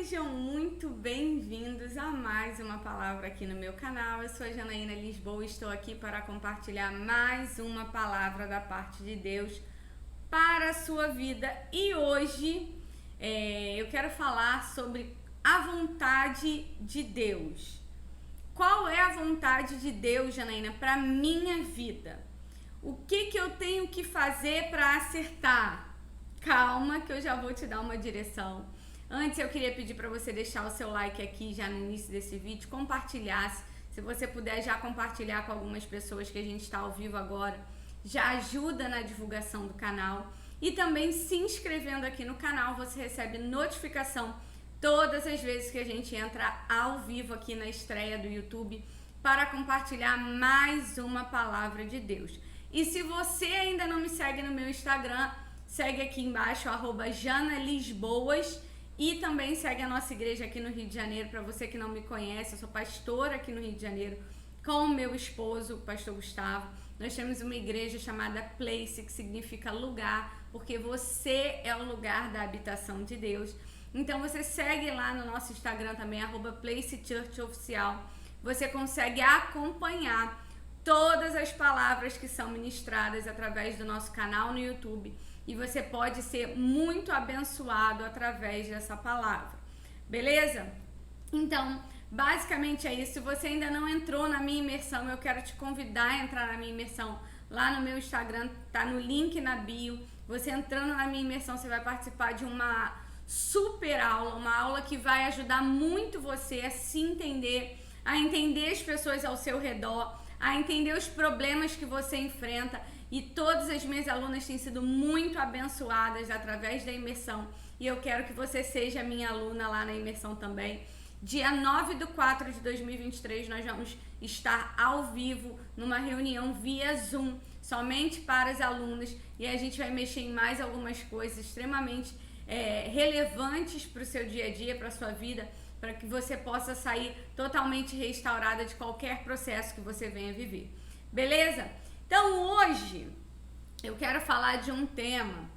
Sejam muito bem-vindos a mais uma palavra aqui no meu canal. Eu sou a Janaína Lisboa e estou aqui para compartilhar mais uma palavra da parte de Deus para a sua vida. E hoje eu quero falar sobre a vontade de Deus. Qual é a vontade de Deus, Janaína, para a minha vida? O que eu tenho que fazer para acertar? Calma que eu já vou te dar uma direção. Antes eu queria pedir para você deixar o seu like aqui já no início desse vídeo, compartilhasse. Se você puder já compartilhar com algumas pessoas que a gente está ao vivo agora, já ajuda na divulgação do canal. E também se inscrevendo aqui no canal, você recebe notificação todas as vezes que a gente entra ao vivo aqui na estreia do YouTube para compartilhar mais uma palavra de Deus. E se você ainda não me segue no meu Instagram, segue aqui embaixo, @JanaLisboas. E também segue a nossa igreja aqui no Rio de Janeiro. Para você que não me conhece, eu sou pastora aqui no Rio de Janeiro com o meu esposo, o pastor Gustavo. Nós temos uma igreja chamada Place, que significa lugar, porque você é o lugar da habitação de Deus. Então você segue lá no nosso Instagram também, @PlaceChurchOficial. Você consegue acompanhar todas as palavras que são ministradas através do nosso canal no YouTube. E você pode ser muito abençoado através dessa palavra, beleza? Então, basicamente é isso. Se você ainda não entrou na minha imersão, eu quero te convidar a entrar na minha imersão lá no meu Instagram, tá no link na bio. Você entrando na minha imersão, você vai participar de uma super aula, uma aula que vai ajudar muito você a se entender, a entender as pessoas ao seu redor, a entender os problemas que você enfrenta. E todas as minhas alunas têm sido muito abençoadas através da imersão. E eu quero que você seja minha aluna lá na imersão também. Dia 9/4 de 2023, nós vamos estar ao vivo numa reunião via Zoom, somente para as alunas. E a gente vai mexer em mais algumas coisas extremamente relevantes para o seu dia a dia, para a sua vida, para que você possa sair totalmente restaurada de qualquer processo que você venha viver. Beleza? Então hoje eu quero falar de um tema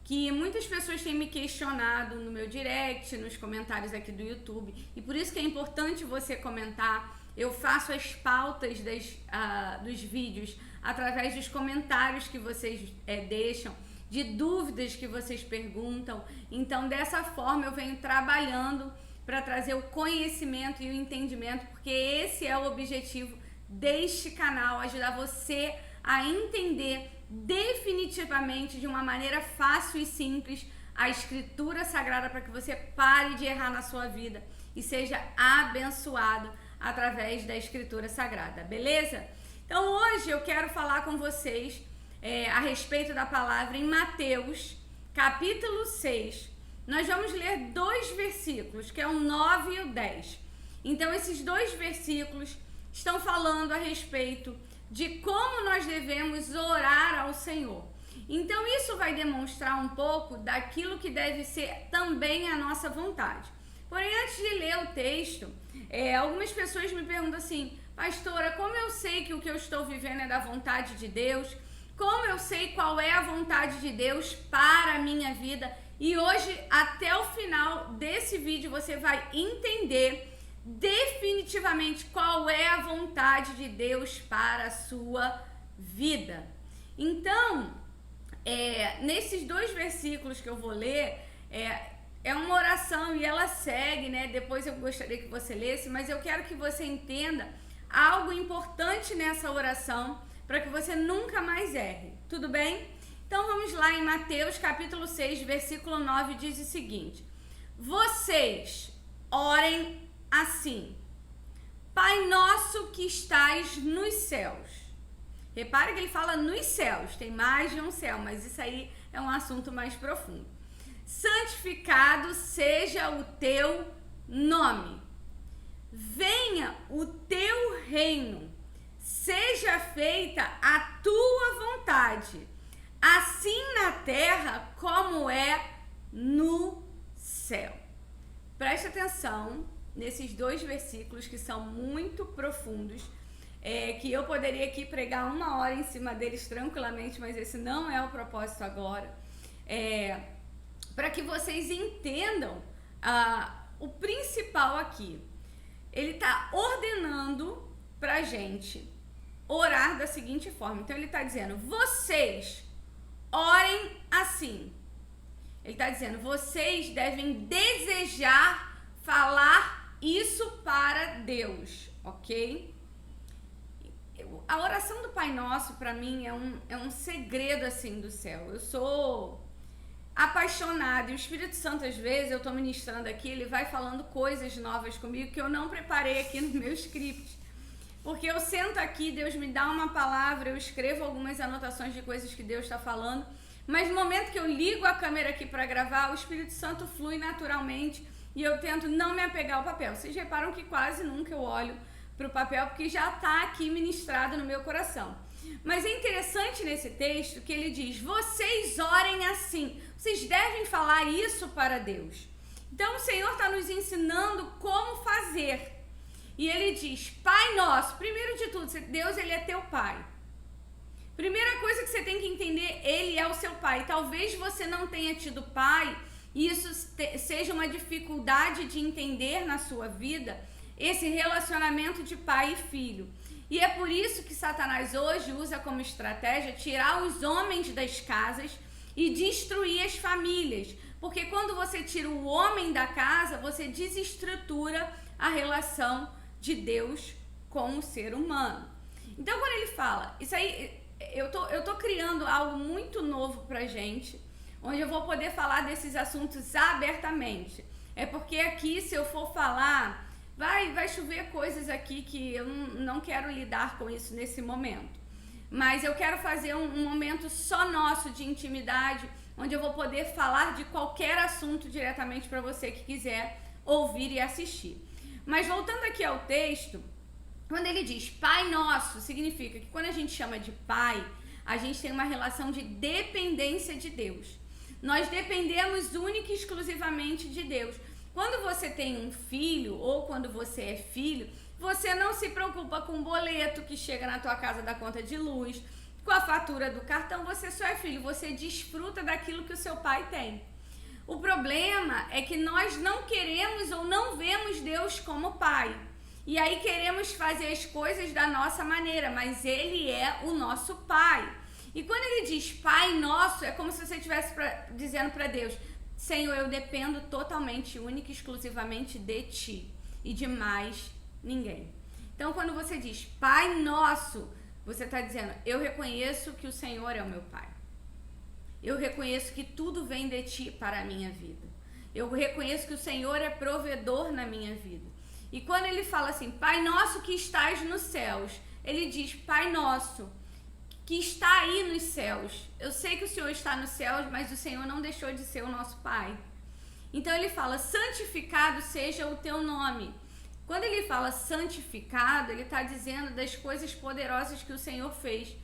que muitas pessoas têm me questionado no meu direct, nos comentários aqui do YouTube, e por isso que é importante você comentar. Eu faço as pautas dos vídeos através dos comentários que vocês deixam, de dúvidas que vocês perguntam. Então dessa forma eu venho trabalhando para trazer o conhecimento e o entendimento, porque esse é o objetivo deste canal, ajudar você a entender definitivamente, de uma maneira fácil e simples, a Escritura Sagrada, para que você pare de errar na sua vida e seja abençoado através da Escritura Sagrada, beleza? Então hoje eu quero falar com vocês a respeito da palavra em Mateus, capítulo 6. Nós vamos ler 2 versículos, que é o 9 e o 10. Então esses 2 versículos estão falando a respeito de como nós devemos orar ao Senhor. Então isso vai demonstrar um pouco daquilo que deve ser também a nossa vontade. Porém, antes de ler o texto, algumas pessoas me perguntam assim: pastora, como eu sei que o que eu estou vivendo é da vontade de Deus? Como eu sei qual é a vontade de Deus para a minha vida? E hoje, até o final desse vídeo, você vai entender definitivamente qual é a vontade de Deus para a sua vida. Então, nesses 2 versículos que eu vou ler, é uma oração e ela segue, né? Depois eu gostaria que você lesse, mas eu quero que você entenda algo importante nessa oração para que você nunca mais erre, tudo bem? Então vamos lá em Mateus capítulo 6, versículo 9, diz o seguinte: vocês orem assim: Pai nosso que estais nos céus. Repare que ele fala nos céus, tem mais de um céu, mas isso aí é um assunto mais profundo. Santificado seja o teu nome. Venha o teu reino. Seja feita a tua vontade, assim na terra como é no céu. Preste atenção nesses 2 versículos que são muito profundos, que eu poderia aqui pregar 1 hora em cima deles tranquilamente, mas esse não é o propósito agora. Para que vocês entendam o principal aqui, ele está ordenando pra gente orar da seguinte forma. Então ele está dizendo, vocês orem assim. Ele está dizendo, vocês devem desejar falar isso para Deus, ok? A oração do Pai Nosso, para mim, é um segredo, assim, do céu. Eu sou apaixonada, e o Espírito Santo, às vezes, eu tô ministrando aqui, ele vai falando coisas novas comigo que eu não preparei aqui no meu script. Porque eu sento aqui, Deus me dá uma palavra, eu escrevo algumas anotações de coisas que Deus está falando, mas no momento que eu ligo a câmera aqui para gravar, o Espírito Santo flui naturalmente e eu tento não me apegar ao papel. Vocês reparam que quase nunca eu olho para o papel, porque já está aqui ministrado no meu coração. Mas é interessante nesse texto que ele diz, vocês orem assim, vocês devem falar isso para Deus. Então o Senhor está nos ensinando como fazer. E ele diz, Pai Nosso, primeiro de tudo, Deus ele é teu Pai. Primeira coisa que você tem que entender, ele é o seu Pai. Talvez você não tenha tido pai, e isso seja uma dificuldade de entender na sua vida, esse relacionamento de pai e filho. E é por isso que Satanás hoje usa como estratégia tirar os homens das casas e destruir as famílias. Porque quando você tira o homem da casa, você desestrutura a relação de Deus com o ser humano. Então quando ele fala, isso aí, eu tô criando algo muito novo pra gente, onde eu vou poder falar desses assuntos abertamente. É porque aqui, se eu for falar, vai chover coisas aqui que eu não quero lidar com isso nesse momento. Mas eu quero fazer um momento só nosso de intimidade, onde eu vou poder falar de qualquer assunto diretamente para você que quiser ouvir e assistir. Mas voltando aqui ao texto, quando ele diz Pai Nosso, significa que quando a gente chama de Pai, a gente tem uma relação de dependência de Deus. Nós dependemos única e exclusivamente de Deus. Quando você tem um filho ou quando você é filho, você não se preocupa com o boleto que chega na tua casa da conta de luz, com a fatura do cartão, você só é filho, você desfruta daquilo que o seu pai tem. O problema é que nós não queremos ou não vemos Deus como pai. E aí queremos fazer as coisas da nossa maneira, mas ele é o nosso pai. E quando ele diz Pai Nosso, é como se você estivesse dizendo para Deus, Senhor, eu dependo totalmente, única e exclusivamente de Ti e de mais ninguém. Então, quando você diz Pai Nosso, você está dizendo, eu reconheço que o Senhor é o meu Pai. Eu reconheço que tudo vem de Ti para a minha vida. Eu reconheço que o Senhor é provedor na minha vida. E quando ele fala assim, Pai Nosso que estás nos céus, ele diz, Pai Nosso que está aí nos céus. Eu sei que o Senhor está nos céus, mas o Senhor não deixou de ser o nosso Pai. Então ele fala, santificado seja o teu nome. Quando ele fala santificado, ele está dizendo das coisas poderosas que o Senhor fez.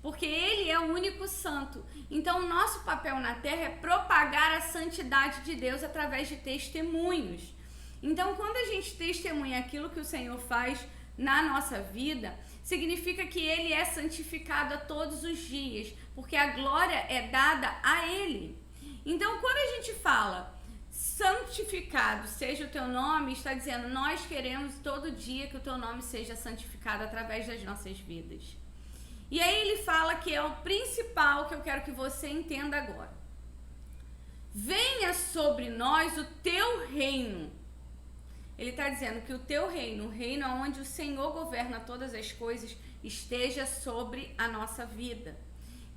Porque ele é o único santo. Então o nosso papel na terra é propagar a santidade de Deus através de testemunhos. Então quando a gente testemunha aquilo que o Senhor faz na nossa vida, significa que ele é santificado a todos os dias, porque a glória é dada a ele. Então, quando a gente fala santificado seja o teu nome, está dizendo, nós queremos todo dia que o teu nome seja santificado através das nossas vidas. E aí ele fala que é o principal que eu quero que você entenda agora. Venha sobre nós o teu reino. Ele está dizendo que o teu reino, o reino onde o Senhor governa todas as coisas, esteja sobre a nossa vida.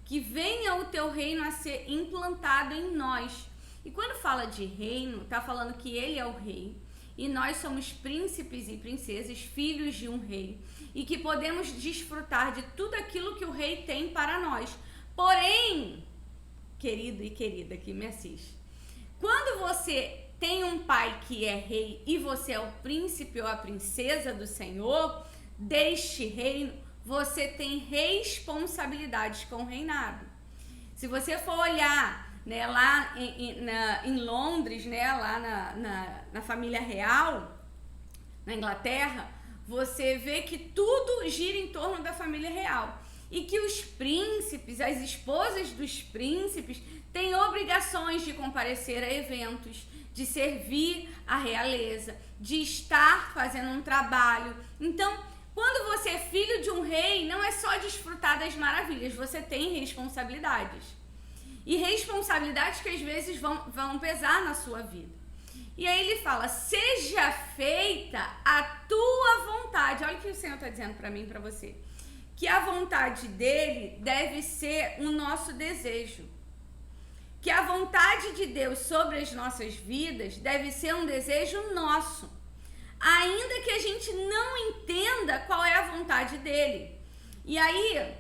Que venha o teu reino a ser implantado em nós. E quando fala de reino, está falando que ele é o rei. E nós somos príncipes e princesas, filhos de um rei. E que podemos desfrutar de tudo aquilo que o rei tem para nós. Porém, querido e querida que me assiste, quando você tem um pai que é rei e você é o príncipe ou a princesa do Senhor, deste reino, você tem responsabilidades com o reinado. Se você for olhar, né, lá em Londres, né, lá na família real, na Inglaterra, você vê que tudo gira em torno da família real. e que os príncipes, as esposas dos príncipes, têm obrigações de comparecer a eventos, de servir a realeza, de estar fazendo um trabalho. Então, quando você é filho de um rei, não é só desfrutar das maravilhas, você tem responsabilidades. E responsabilidades que às vezes vão pesar na sua vida. E aí ele fala, seja feita a tua vontade. Olha o que o Senhor está dizendo para mim e para você. Que a vontade dele deve ser o nosso desejo. Que a vontade de Deus sobre as nossas vidas deve ser um desejo nosso. Ainda que a gente não entenda qual é a vontade dele. E aí,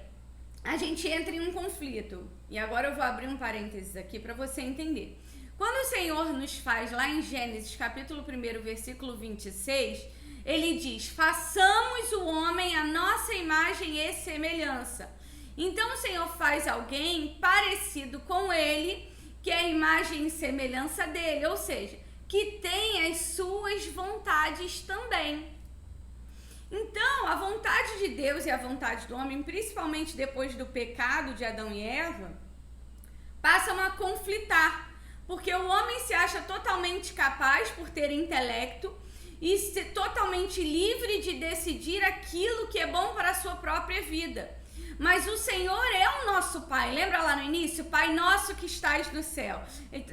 a gente entra em um conflito. E agora eu vou abrir um parênteses aqui para você entender. Quando o Senhor nos faz, lá em Gênesis, capítulo 1, versículo 26, ele diz, façamos o homem a nossa imagem e semelhança. Então, o Senhor faz alguém parecido com ele, que é a imagem e semelhança dele, ou seja, que tem as suas vontades também. Então, a vontade de Deus e a vontade do homem, principalmente depois do pecado de Adão e Eva, passam a conflitar. Porque o homem se acha totalmente capaz por ter intelecto e ser totalmente livre de decidir aquilo que é bom para a sua própria vida. Mas o Senhor é o nosso Pai. Lembra lá no início? Pai nosso que estás no céu.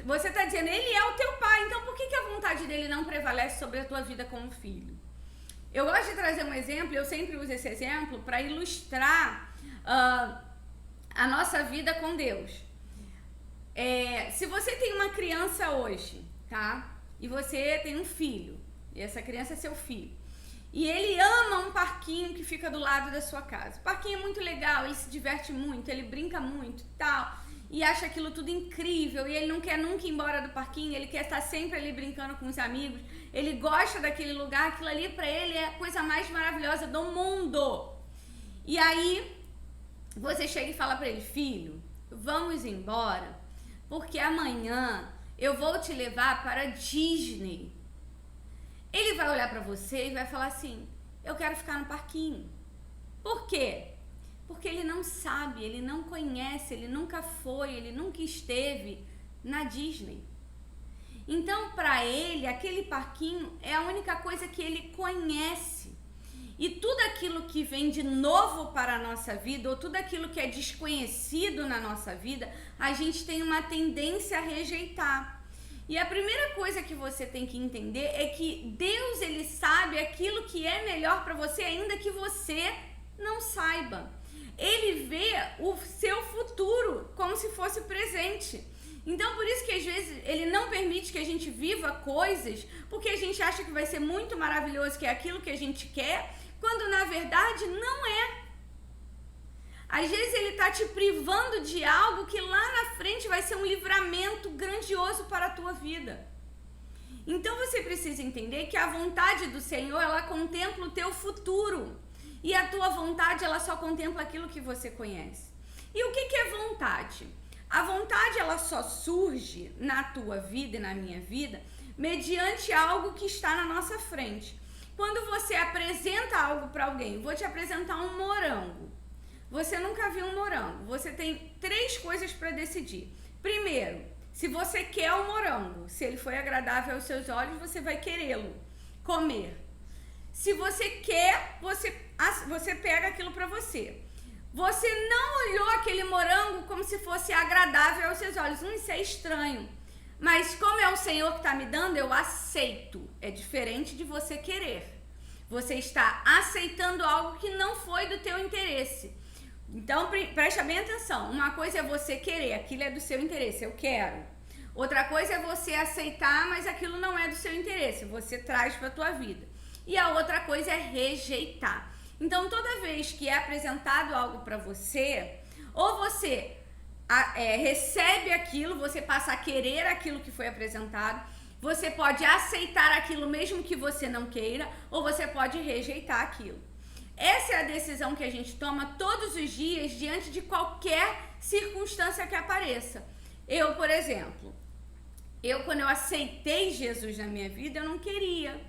Você está dizendo, Ele é o teu Pai. Então por que a vontade dele não prevalece sobre a tua vida como filho? Eu gosto de trazer um exemplo, eu sempre uso esse exemplo para ilustrar a nossa vida com Deus. Se você tem uma criança hoje, tá? E você tem um filho, e essa criança é seu filho. E ele ama um parquinho que fica do lado da sua casa. O parquinho é muito legal, ele se diverte muito, ele brinca muito e tal. E acha aquilo tudo incrível. E ele não quer nunca ir embora do parquinho, ele quer estar sempre ali brincando com os amigos. Ele gosta daquele lugar, aquilo ali pra ele é a coisa mais maravilhosa do mundo. E aí, você chega e fala pra ele, filho, vamos embora, porque amanhã eu vou te levar para Disney. Ele vai olhar pra você e vai falar assim, eu quero ficar no parquinho. Por quê? Porque ele não sabe, ele não conhece, ele nunca foi, ele nunca esteve na Disney. Então, para ele, aquele parquinho é a única coisa que ele conhece. E tudo aquilo que vem de novo para a nossa vida, ou tudo aquilo que é desconhecido na nossa vida, a gente tem uma tendência a rejeitar. E a primeira coisa que você tem que entender é que Deus, ele sabe aquilo que é melhor para você, ainda que você não saiba. Ele vê o seu futuro como se fosse presente. Então, por isso que às vezes ele não permite que a gente viva coisas, porque a gente acha que vai ser muito maravilhoso, que é aquilo que a gente quer, quando na verdade não é. Às vezes ele está te privando de algo que lá na frente vai ser um livramento grandioso para a tua vida. Então você precisa entender que a vontade do Senhor, ela contempla o teu futuro. E a tua vontade, ela só contempla aquilo que você conhece. E o que é vontade? A vontade, ela só surge na tua vida e na minha vida mediante algo que está na nossa frente. Quando você apresenta algo para alguém, vou te apresentar um morango. Você nunca viu um morango. Você tem 3 coisas para decidir. Primeiro, se você quer o morango, se ele foi agradável aos seus olhos, você vai querê-lo comer. Se você quer, você pega aquilo para você. Você não olhou aquele morango como se fosse agradável aos seus olhos. Isso é estranho. Mas como é o Senhor que está me dando, eu aceito. É diferente de você querer. Você está aceitando algo que não foi do teu interesse. Então, preste bem atenção. Uma coisa é você querer, aquilo é do seu interesse, eu quero. Outra coisa é você aceitar, mas aquilo não é do seu interesse, você traz para a tua vida. E a outra coisa é rejeitar. Então, toda vez que é apresentado algo para você, ou você recebe aquilo, você passa a querer aquilo que foi apresentado, você pode aceitar aquilo mesmo que você não queira, ou você pode rejeitar aquilo. Essa é a decisão que a gente toma todos os dias diante de qualquer circunstância que apareça. Eu, por exemplo, quando eu aceitei Jesus na minha vida, eu não queria.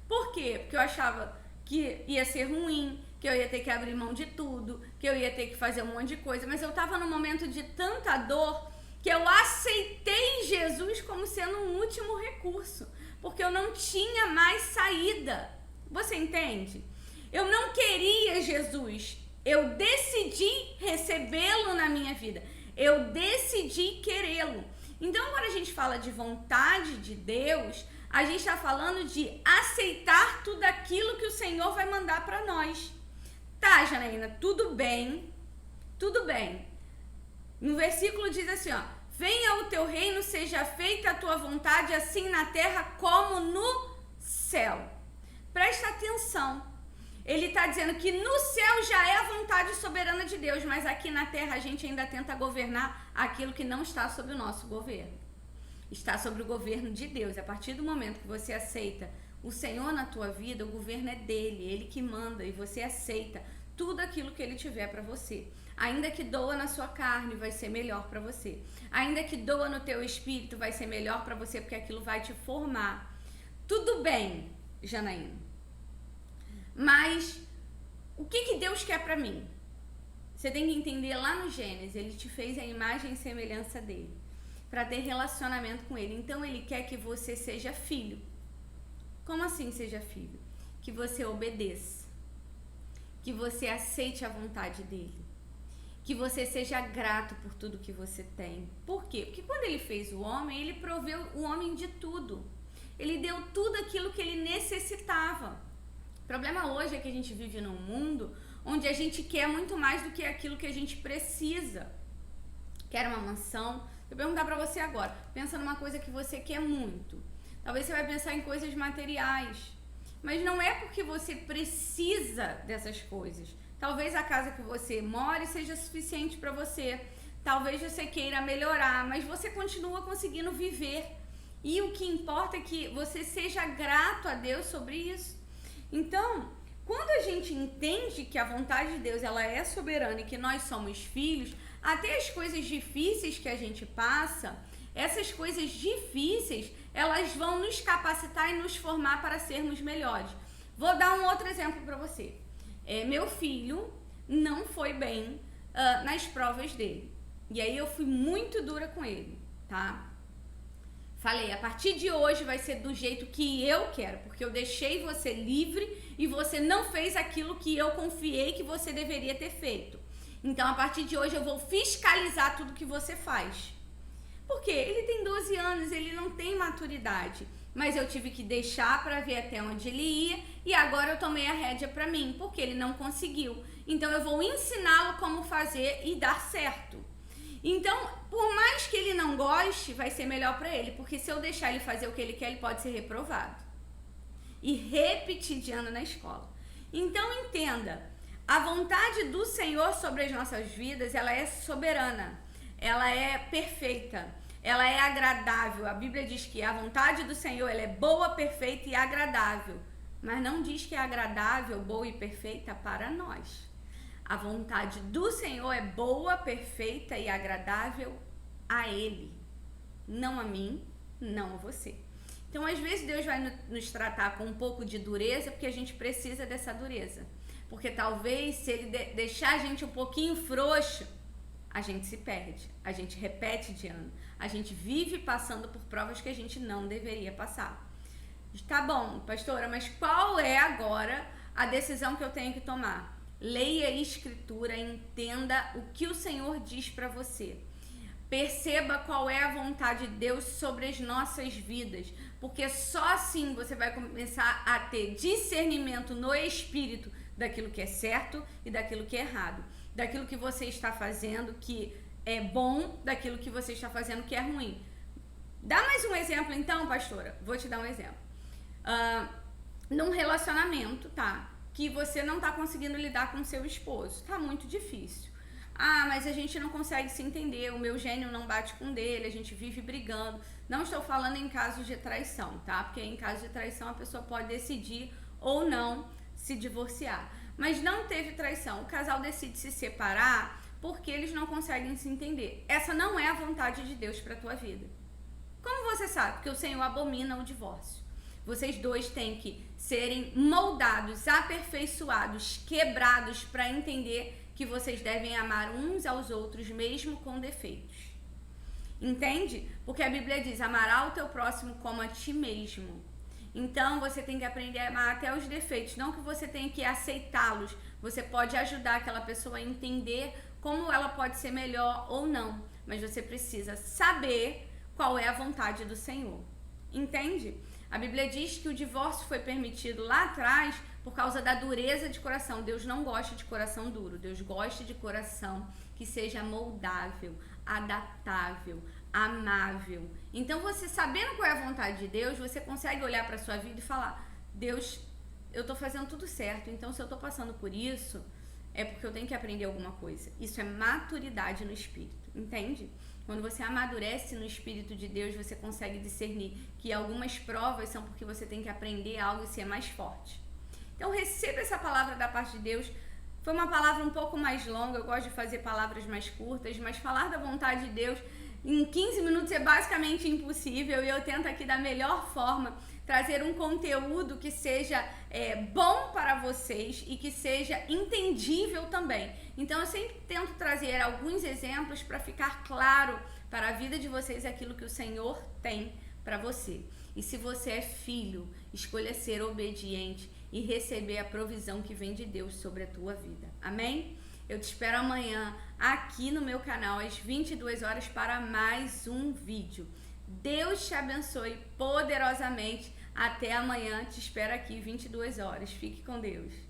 Por quê? Porque eu achava que ia ser ruim, que eu ia ter que abrir mão de tudo, que eu ia ter que fazer um monte de coisa, mas eu estava num momento de tanta dor que eu aceitei Jesus como sendo um último recurso, porque eu não tinha mais saída. Você entende? Eu não queria Jesus, eu decidi recebê-lo na minha vida, eu decidi querê-lo. Então, quando a gente fala de vontade de Deus, a gente está falando de aceitar tudo aquilo que o Senhor vai mandar para nós. Tá, Janaína, tudo bem, tudo bem. No versículo diz assim, ó: venha o teu reino, seja feita a tua vontade, assim na terra como no céu. Presta atenção. Ele está dizendo que no céu já é a vontade soberana de Deus, mas aqui na terra a gente ainda tenta governar aquilo que não está sob o nosso governo. Está sobre o governo de Deus. A partir do momento que você aceita o Senhor na tua vida, o governo é dele, ele que manda, e você aceita tudo aquilo que ele tiver para você. Ainda que doa na sua carne, vai ser melhor para você. Ainda que doa no teu espírito, vai ser melhor para você, porque aquilo vai te formar. Tudo bem, Janaína. Mas o que Deus quer para mim? Você tem que entender lá no Gênesis, ele te fez a imagem e semelhança dele, para ter relacionamento com ele. Então ele quer que você seja filho. Como assim seja filho? Que você obedeça, que você aceite a vontade dele, que você seja grato por tudo que você tem. Por quê? Porque quando ele fez o homem, ele proveu o homem de tudo. Ele deu tudo aquilo que ele necessitava. O problema hoje é que a gente vive num mundo onde a gente quer muito mais do que aquilo que a gente precisa. Quer uma mansão? Eu vou perguntar pra você agora, pensa numa coisa que você quer muito. Talvez você vai pensar em coisas materiais, mas não é porque você precisa dessas coisas. Talvez a casa que você more seja suficiente para você. Talvez você queira melhorar, mas você continua conseguindo viver. E o que importa é que você seja grato a Deus sobre isso. Então, quando a gente entende que a vontade de Deus ela é soberana e que nós somos filhos, até as coisas difíceis que a gente passa, essas coisas difíceis, elas vão nos capacitar e nos formar para sermos melhores. Vou dar um outro exemplo para você. Meu filho não foi bem nas provas dele. E aí eu fui muito dura com ele, tá? Falei, a partir de hoje vai ser do jeito que eu quero, porque eu deixei você livre e você não fez aquilo que eu confiei que você deveria ter feito. Então, a partir de hoje eu vou fiscalizar tudo que você faz. Porque ele tem 12 anos, ele não tem maturidade. Mas eu tive que deixar para ver até onde ele ia e agora eu tomei a rédea para mim, porque ele não conseguiu. Então, eu vou ensiná-lo como fazer e dar certo. Então, por mais que ele não goste, vai ser melhor para ele, porque se eu deixar ele fazer o que ele quer, ele pode ser reprovado. E repetir de ano na escola. Então, entenda, a vontade do Senhor sobre as nossas vidas, ela é soberana, ela é perfeita, ela é agradável. A Bíblia diz que a vontade do Senhor, ela é boa, perfeita e agradável, mas não diz que é agradável, boa e perfeita para nós. A vontade do Senhor é boa, perfeita e agradável a Ele, não a mim, não a você. Então, às vezes, Deus vai nos tratar com um pouco de dureza, porque a gente precisa dessa dureza. Porque talvez, se Ele deixar a gente um pouquinho frouxo, a gente se perde, a gente repete de ano, a gente vive passando por provas que a gente não deveria passar. Tá bom, pastora, mas qual é agora a decisão que eu tenho que tomar? Leia a Escritura, entenda o que o Senhor diz para você. Perceba qual é a vontade de Deus sobre as nossas vidas, porque só assim você vai começar a ter discernimento no Espírito daquilo que é certo e daquilo que é errado, daquilo que você está fazendo que é bom, daquilo que você está fazendo que é ruim. Dá mais um exemplo então, pastora? Vou te dar um exemplo. Num relacionamento, tá? Que você não tá conseguindo lidar com seu esposo. Tá muito difícil. Ah, mas a gente não consegue se entender, o meu gênio não bate com o dele, a gente vive brigando. Não estou falando em casos de traição, tá? Porque em caso de traição a pessoa pode decidir ou não se divorciar. Mas não teve traição, o casal decide se separar porque eles não conseguem se entender. Essa não é a vontade de Deus para tua vida. Como você sabe? Porque o Senhor abomina o divórcio. Vocês dois têm que serem moldados, aperfeiçoados, quebrados para entender que vocês devem amar uns aos outros mesmo com defeitos. Entende? Porque a Bíblia diz, amará o teu próximo como a ti mesmo. Então, você tem que aprender a amar até os defeitos. Não que você tenha que aceitá-los. Você pode ajudar aquela pessoa a entender como ela pode ser melhor ou não. Mas você precisa saber qual é a vontade do Senhor. Entende? A Bíblia diz que o divórcio foi permitido lá atrás por causa da dureza de coração. Deus não gosta de coração duro. Deus gosta de coração que seja moldável, adaptável, amável. Então, você sabendo qual é a vontade de Deus, você consegue olhar para a sua vida e falar, Deus, eu estou fazendo tudo certo, então se eu estou passando por isso, é porque eu tenho que aprender alguma coisa. Isso é maturidade no espírito, entende? Quando você amadurece no espírito de Deus, você consegue discernir que algumas provas são porque você tem que aprender algo e ser mais forte. Então, receba essa palavra da parte de Deus. Foi uma palavra um pouco mais longa, eu gosto de fazer palavras mais curtas, mas falar da vontade de Deus em 15 minutos é basicamente impossível e eu tento aqui da melhor forma trazer um conteúdo que seja bom para vocês e que seja entendível também. Então eu sempre tento trazer alguns exemplos para ficar claro para a vida de vocês aquilo que o Senhor tem para você. E se você é filho, escolha ser obediente e receber a provisão que vem de Deus sobre a tua vida. Amém? Eu te espero amanhã aqui no meu canal às 22 horas para mais um vídeo. Deus te abençoe poderosamente. Até amanhã. Te espero aqui 22 horas. Fique com Deus.